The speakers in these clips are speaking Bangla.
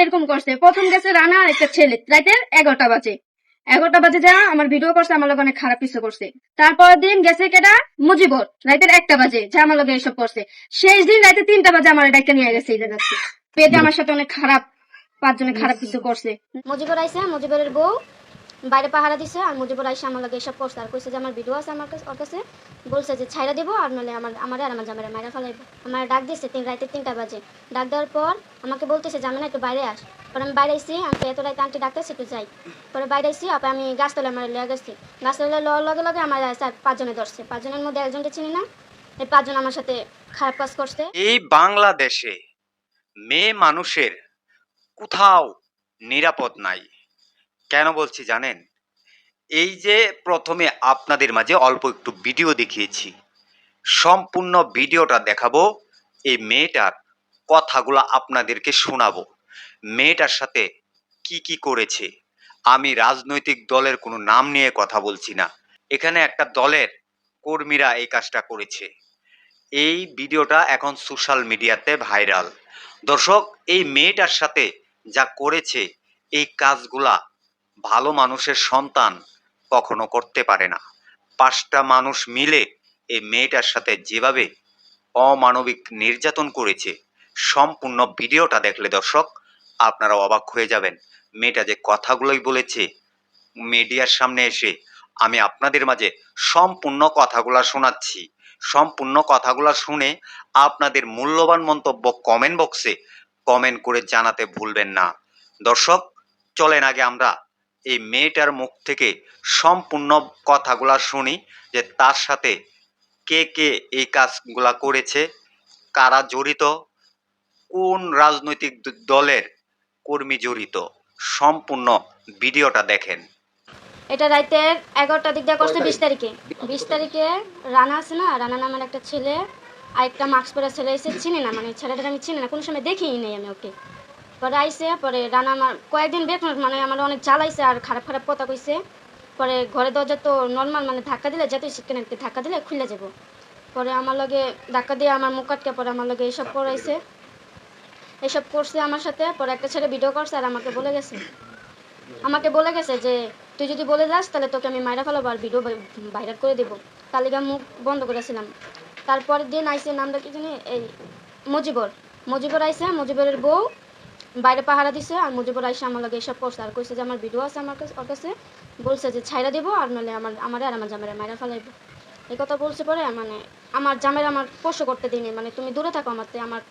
এরকম করছে। প্রথম গেছে রানা আর একটা ছেলে, রাতে 11টা বাজে। 11টা বাজে যা আমার ভিডিও করছে, আমার লগে অনেক খারাপ কিছু করছে। তারপর দিন গেছে কেটা মুজিবর, রাতের 1টা বাজে যা আমার লগে এসব করছে। শেষ দিন রাতে 3টা বাজে আমার ডাইকা নিয়ে গেছে এই জায়গাতে। পেটে আমার সাথে অনেক খারাপ, 5 জনে খারাপ কিছু করছে। মুজিবর আইছে, মুজিবরের বউ বাইরে পাহারা দিছে, আর মুজিবর আইসা আমার লগে এসব করছে, আর কইছে যে আমার ভিডিও আছে আমার কাছে, ওর কাছে বলছে যে ছাইরা দিব, আর নাহলে আমার আর আমার জামাইরা মাইরা ফেলাইব। আমার ডাক দিছে রাতে 3টা বাজে। ডাক দেওয়ার পর আমাকে বলতেছে যে আমি না একটু বাইরে আস। পরে আমি বাইরে আইসি, আমি এত রাতে আন্টি ডাকতেছে একটু যাই। পরে বাইরে আইসি, আপনি আমি গাছতলা আমার লিয়ে গেছি। গাছতলা লওয়ার লগে লগে আমার 5 জনে ধরছে। 5 জনের মধ্যে একজনকে চিনি না, এই 5 জন আমার সাথে খারাপ কাজ করছে। এই বাংলাদেশে মেয়ে মানুষের কোথাও নিরাপদ নাই। কেন বলছি জানেন? এই যে প্রথমে আপনাদের মাঝে অল্প একটু ভিডিও দেখিয়েছি, সম্পূর্ণ ভিডিওটা দেখাবো, এই মেয়েটার কথাগুলো আপনাদেরকে শোনাবো। মেয়েটার সাথে কি কি করেছে। আমি রাজনৈতিক দলের কোনো নাম নিয়ে কথা বলছি না, এখানে একটা দলের কর্মীরা এই কাজটা করেছে। এই ভিডিওটা এখন সোশ্যাল মিডিয়াতে ভাইরাল। দর্শক, এই মেয়েটার সাথে যা করেছে, এই কাজগুলা ভালো মানুষের সন্তান কখনো করতে পারে না। 5টা মানুষ মিলে এই মেয়েটার সাথে যেভাবে অমানবিক নির্যাতন করেছে, সম্পূর্ণ ভিডিওটা দেখলে দর্শক আপনারা অবাক হয়ে যাবেন। মেয়েটা যে কথাগুলোই বলেছে মিডিয়ার সামনে এসে, আমি আপনাদের মাঝে সম্পূর্ণ কথাগুলা শোনাচ্ছি। সম্পূর্ণ কথাগুলা শুনে আপনাদের মূল্যবান মন্তব্য কমেন্ট বক্সে কমেন্ট করে জানাতে ভুলবেন না। দর্শক, চলেন আগে আমরা এই মেয়েটার মুখ থেকে সম্পূর্ণ কথাগুলা শুনি, যে তার সাথে কে কে এই কাজগুলা করেছে, কারা জড়িত, কোন রাজনৈতিক দলের কর্মী জড়িত। সম্পূর্ণ ভিডিওটা দেখেন। এটা রাতের 11টার দিক দিয়ে করছে। 20 তারিখে, 20 তারিখে রানা আছে না, রানা নামের একটা ছেলে আর একটা মাস্ক পরা ছেলে এসে, চিনি না, মানে ছেলেটাকে আমি চিনি না, কোনো সময় দেখিই নেই আমি ওকে। পরে আইসে, পরে রানা আমার কয়েকদিন বেতন, মানে আমার অনেক জ্বালাইছে আর খারাপ খারাপ কথা কইছে। পরে ঘরে দরজা তো নর্মাল, মানে ধাক্কা দিলে যতই শিখতে ধাক্কা দিলে খুলে যাব। পরে আমার লগে ধাক্কা দিয়ে আমার মুখ আটকে, পরে আমার লগে এইসব করাইছে, এইসব করছে আমার সাথে। পরে একটা ছেলে ভিডিও করছে আর আমাকে বলে গেছে যে তুই যদি বলে যাস তাহলে তোকে আমি মাইরা ফেলাবো আর ভিডিও ভাইরাল করে দেবো। তার লিগে মুখ বন্ধ করেছিলাম। তারপরের দিন আইসে, নামটা কি জানি, এই মুজিবর আইসে, মুজিবরের বউ বাইরে পাহারা দিছে, আর মুজিবর আইসে আমার লগে এইসব করছে, আর কইছে যে আমার ভিডিও আছে আমার কাছে, ওর কাছে বলছে যে ছাইরা দিব, আর নাহলে আমার আর আমার জামাইরা মাইরা ফেলাইবো। এই কথা বলছে। পরে মানে আমার জামাইরা আমার স্পর্শ করতে দিইনি, মানে তুমি দূরে থাকো আমারতে, আমার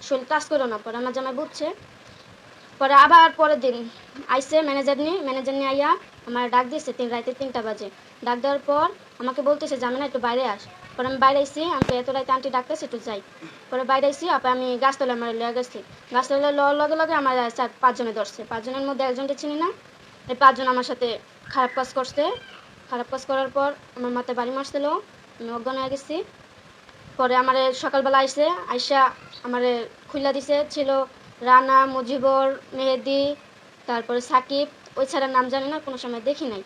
শরীর টাচ করো না। পরে আমার জামাই বুঝছে। পরে আবার পরের দিন আইসে ম্যানেজার নিয়ে আইয়া আমার ডাক দিয়েছে রাতে 3টা বাজে। ডাক দেওয়ার পর আমাকে বলতেছে যে আমি না একটু বাইরে আস। পরে আমি বাইরে আইসি, আমি এত রাতে আন্টি ডাকতেছে একটু যাই। পরে বাইরে আইসি, আমি গাছতলা আমার লিয়ে গেছি। গাছতলা লওয়ার লগে লগে আমার 5 জনে ধরছে। 5 জনের মধ্যে একজনকে চিনি না, এই 5 জন আমার সাথে খারাপ কাজ করছে। খারাপ কাজ করার পর আমার মাথায় বাড়ি মারছিল, আমি অজ্ঞান হয়ে গেছি। পরে আমার সকালবেলা আইসা আমার খুইলা দিছে, ছিল রানা, মুজিবর, মেহেদি, তারপরে সাকিব, ওই ছাড়ার নাম জানি না, কোনো সময় দেখি নাই।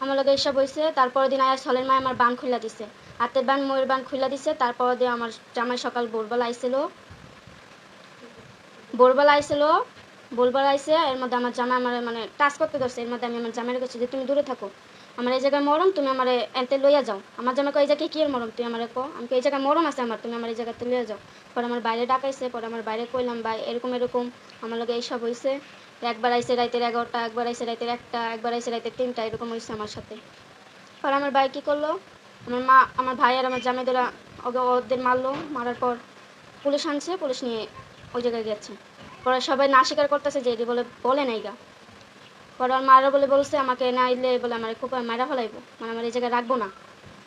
আমার লগে এইসব হয়েছে। তারপরের দিন আয়া ছলের মায় আমার বান খুইলা দিছে, হাতের বান, ময়ের বান খুইলা দিছে। তারপর দিয়ে আমার জামাই সকাল ভোরবেলা আইছিল, এর মধ্যে আমার জামাই আমার মানে টাচ করতে ধরছে। এর মধ্যে আমি আমার জামাইয়ের কাছে যে তুমি দূরে থাকো, আমার এই জায়গায় মরম, তুমি আমার এনতে লইয়া যাও। আমার জামাই এই জায়গায় কি এর মরম, তুই আমার কো, আমি এই জায়গায় মরম আছে আমার, তুমি আমার এই জায়গাতে লইয়া যাও। পরে আমার বাইরে ডাকাইছে। পরে আমার বাইরে কইলাম ভাই এরকম আমার লগে এইসব হয়েছে। একবার আইসে রাতের 11টা, একবার আইসে রাতের 1টা, একবার আইসে রাতের 3টা, এরকম হয়েছে আমার সাথে। পরে আমার ভাই কী করলো, আমার ভাই আর আমার জামাই দ্বারা ওদের মারলো। মারার পর পুলিশ আনছে, পুলিশ নিয়ে ওই জায়গায় গেছে। পরে সবাই না স্বীকার করতেছে যে এটি বলে নাই গা। পরে আমার মারা বলছে আমাকে না আইলে বলে আমার খুব মারা ফেলাইবো, মানে আমার এই জায়গায় রাখবো না।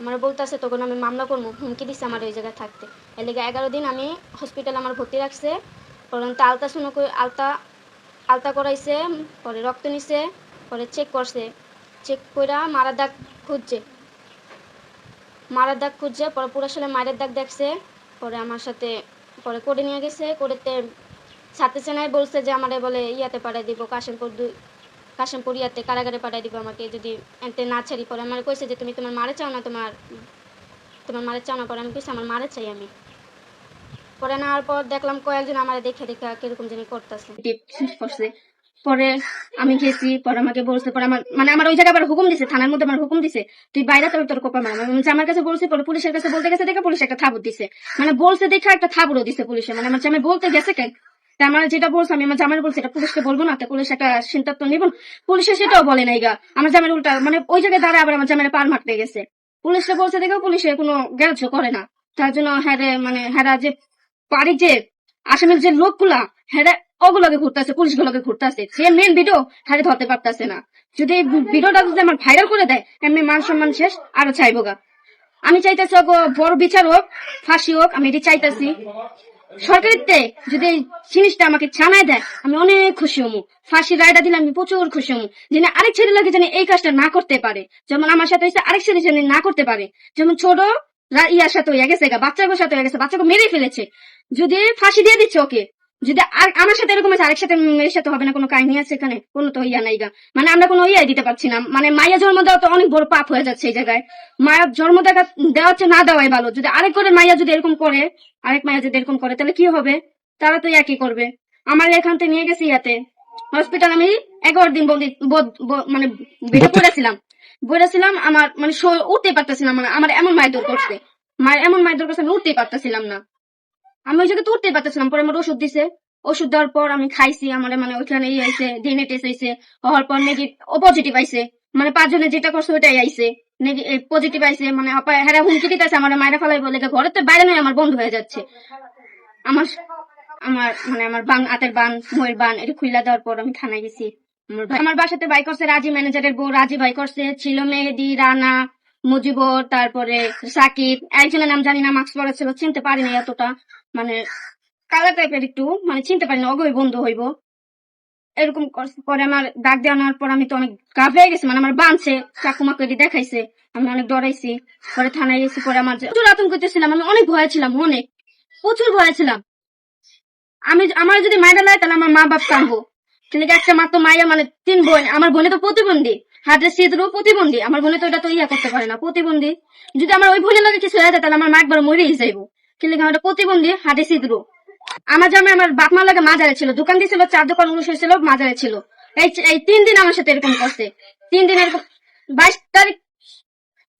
আমার বলতেছে তখন আমি মামলা করবো, হুমকি দিচ্ছে আমার এই জায়গায় থাকতে। এর লেগে 11 দিন আমি হসপিটালে আমার ভর্তি রাখছে। পরন্ত আলতা করাইছে, পরে রক্ত নিছে, পরে চেক করছে, চেক করে মারার দাগ খুঁজছে, পরে পুরো সালে মায়ের দাগ দেখছে। পরে আমার সাথে পরে কোর্টে নিয়ে গেছে। কোর্টেতে ছাত্রী সেনাই বলছে যে আমার বলে ইয়াতে পাঠাই দিব, কাশিমপুর ইয়াতে কারাগারে পাঠাই দিব আমাকে যদি এনতে না ছাড়ি। পরে আমার কইছে যে তুমি তোমার মারে চাও না, তোমার মারে চাও না। পরে আমি কইছি আমার মারে চাই আমি। পরে নেওয়ার পর দেখলাম কয়েকজন আমার দেখে দেখে কিরকম জানি করতেছে। করছে পরে আমি গেছি, পরে আমাকে বলছে, পরে আমার মানে আমার ওই জায়গায় আবার হুকুম দিছে, থানার মধ্যে আমার হুকুম দিছে তুই বাইরে তোর কোপা মার। আমার কাছে বলছি, পরে পুলিশের কাছে বলতে গেছে দেখে পুলিশ একটা থাবুর দিছে, মানে বলছে দেখে একটা থাবুরও দিছে পুলিশে, মানে আমার জামাই বলতে গেছে কেন। তা আমার যেটা বলছে আমি আমার জামাই বলছি এটা পুলিশকে বলবো না, তো পুলিশ একটা সিদ্ধান্ত নিব, পুলিশে সেটাও বলে নাই গা। আমার জামাইয়ের উল্টা মানে ওই জায়গায় দাঁড়ায় আবার আমার জামাইয়ের পার মারতে গেছে, পুলিশকে বলছে দেখেও পুলিশে কোনো গ্রাহ্য করে না। তার জন্য হ্যাঁ মানে হ্যাঁ যে বাড়ির যে আসামের যে লোকগুলা হ্যাঁ ওগুলোকে ঘুরতেছে, পুলিশ গুলোকে ঘুরতেছে, যে মেন ভিডিও হ্যাঁ ধরতে পারতেছে না। যদি এই ভিডিওটা যদি আমার ভাইরাল করে দেয় এমনি মান সম্মান শেষ, আরো চাইবো গা। আমি চাইতেছি ওগো বড় বিচার হোক, ফাঁসি হোক, আমি এটি চাইতেছি। সরকারিতে যদি এই জিনিসটা আমাকে জানাই দেয় আমি অনেক খুশি হবো, ফাঁসি রায়টা দিলে আমি প্রচুর খুশি হবো। যেন আরেক ছেলে লাগে যেন এই কাজটা না করতে পারে, যেমন আমার সাথে হয়েছে আরেক ছেলে যেন না করতে পারে। যেমন ছোট ইয়ার সাথে হয়ে গেছে, বাচ্চাগুলোর সাথে হয়ে গেছে, বাচ্চাকে মেরে ফেলেছে, যদি ফাঁসি দিয়ে দিচ্ছে ওকে, যদি আর আমার সাথে এরকম আছে আরেক সাথে মেয়ের সাথে হবে না, কোনো কাহিনী আছে এখানে? কোনো তো ইয়া নাই গা, মানে আমরা কোনো ইয়াই দিতে পারছি না। মানে মায়া জন্ম দেওয়া তো অনেক বড় পাপ হয়ে যাচ্ছে এই জায়গায়। মায়ের জন্ম দেওয়া হচ্ছে না দেওয়াই ভালো। যদি আরেক করে মাইয়া যদি এরকম করে, আরেক মাইয়া যদি এরকম করে তাহলে কি হবে? তারা তো একই করবে। আমার এখান থেকে নিয়ে গেছি ইয়াতে হসপিটাল, আমি 11 দিন মানে বেডে পড়েছিলাম। আমার মানে উঠতে পারতেছিলাম না, আমার এমন মায়ের করছে, মায়ের এমন মায়ের করছে আমি উঠতে পারতেছিলাম না, আমি ওই জায়গায় উঠতে পারতেছিলাম। পরে আমার ওষুধ দিছে, ওষুধ দেওয়ার পর আমি খাইছি, আমার মানে ওইখানে ইয়ে আইছে, ডিএনএ টেস্ট আইছে, হওয়ার পর ও পজিটিভ আইছে, মানে 5 জনে যেটা করছে ওইটাই আইছে পজিটিভ আইছে। মানে হ্যাঁ হুমকি দিতেছে আমার মায়েরা ফেলাই বলে ঘরে তো বাইরে নয় আমার বন্ধ হয়ে যাচ্ছে। আমার আমার মানে আমার হাতের বান ময়ের বান এটা খুইলা দেওয়ার পর আমি থানায় গেছি। আমার বাসাতে বাই করছে রাজি, ম্যানেজারের বউ রাজি বাই করছে, ছিল মেহেদি, রানা, মুজিবর, তারপরে সাকিব, একজনের নাম জানি না, মাস্ক পরা ছিল, চিনতে পারিনি এতটা, মানে কালা টাইপের একটু, মানে চিনতে পারিনি, অগই বন্ধু হইব এরকম পরে আমার ডাক দেওয়ানোর পর আমি তো অনেক গাভ হয়ে গেছি, মানে আমার বানছে চাকুমাকে দেখাইছে, আমি অনেক ডরাইছি। পরে থানায় গেছি, পরে আমার প্রচুর আতঙ্ক ছিলাম, আমি অনেক ভয় ছিলাম, অনেক প্রচুর ভয় ছিলাম। আমার যদি মায়েরা লাই তাহলে আমার মা বাপ কানবো, কিন্তু একটা মাত্র মাইয়া, মানে 3 বোন, আমার বোনে তো প্রতিবন্ধী, হাতের সিঁদুরও প্রতিবন্ধী, আমার বোনে তো এটা তো ইয়া করতে পারে না, প্রতিবন্ধী। যদি আমার ওই বোনের লাগে কিছু হয়ে যায় তাহলে আমার মা একবার মরেই যাইবো, কিন্তু আমার প্রতিবন্ধী, হাতে সিঁদুরও। আমার জামাই আমার বাপ মা লাগে মাজারে ছিল, দোকান দিয়েছিল, 4 দোকান অনুষ্ঠান ছিল, মাজারে ছিল। এই 3 দিন আমার সাথে এরকম করছে, 3 দিন এরকম। 22 তারিখ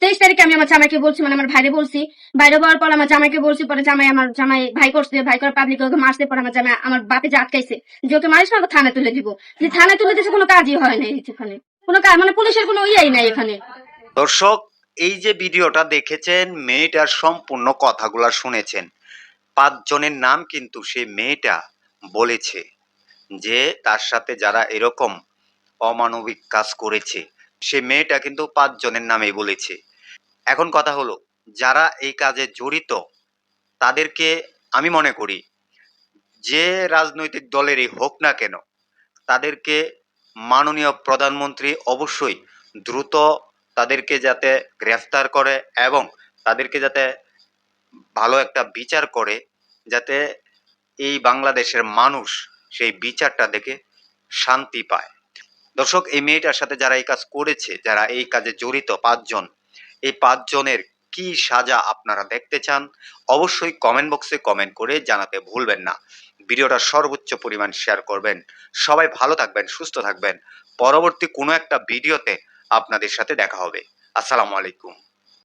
23 তারিখে আমি আমার জামাইকে বলছি, মানে আমার ভাইরে বলছি, বাইরে হওয়ার পর আমার জামাইকে বলছি, পরে আমার জামাই ভাই করছে, ভাই করে পাবলিক ওকে মারছে, পরে আমার জামাই আমার বাপে যে আটকাইছে যে ওকে মারিস না, ওকে থানায় তুলে দিব, যে থানায় তুলে দিয়েছে কোনো কাজই হয় না এখানে, কোনো কাজ মানে পুলিশের কোনো ইয়েই নাই এখানে। দর্শক, এই যে ভিডিওটা দেখেছেন, মেয়েটার সম্পূর্ণ কথাগুলা শুনেছেন। 5 জনের নাম কিন্তু সেই মেয়েটা বলেছে, যে তার সাথে যারা এরকম অমানবিক কাজ করেছে সে মেয়েটা কিন্তু 5 জনের নামেই বলেছে। এখন কথা হলো, যারা এই কাজে জড়িত তাদেরকে আমি মনে করি যে রাজনৈতিক দলেরই হোক না কেন, তাদেরকে মাননীয় প্রধানমন্ত্রী অবশ্যই দ্রুত তাদেরকে যাতে গ্রেফতার করে এবং তাদেরকে যাতে ভালো একটা বিচার করে, যাতে এই বাংলাদেশের মানুষ সেই বিচারটা দেখে শান্তি পায়। দর্শক, এই মেয়েটার সাথে যারা এই কাজ করেছে, যারা এই কাজে জড়িত 5 জন, এই 5 জনের কি সাজা আপনারা দেখতে চান অবশ্যই কমেন্ট বক্সে কমেন্ট করে জানাতে ভুলবেন না। ভিডিওটা সর্বোচ্চ পরিমাণ শেয়ার করবেন। সবাই ভালো থাকবেন, সুস্থ থাকবেন। পরবর্তী কোনো একটা ভিডিওতে আপনাদের সাথে দেখা হবে। আসসালামু আলাইকুম।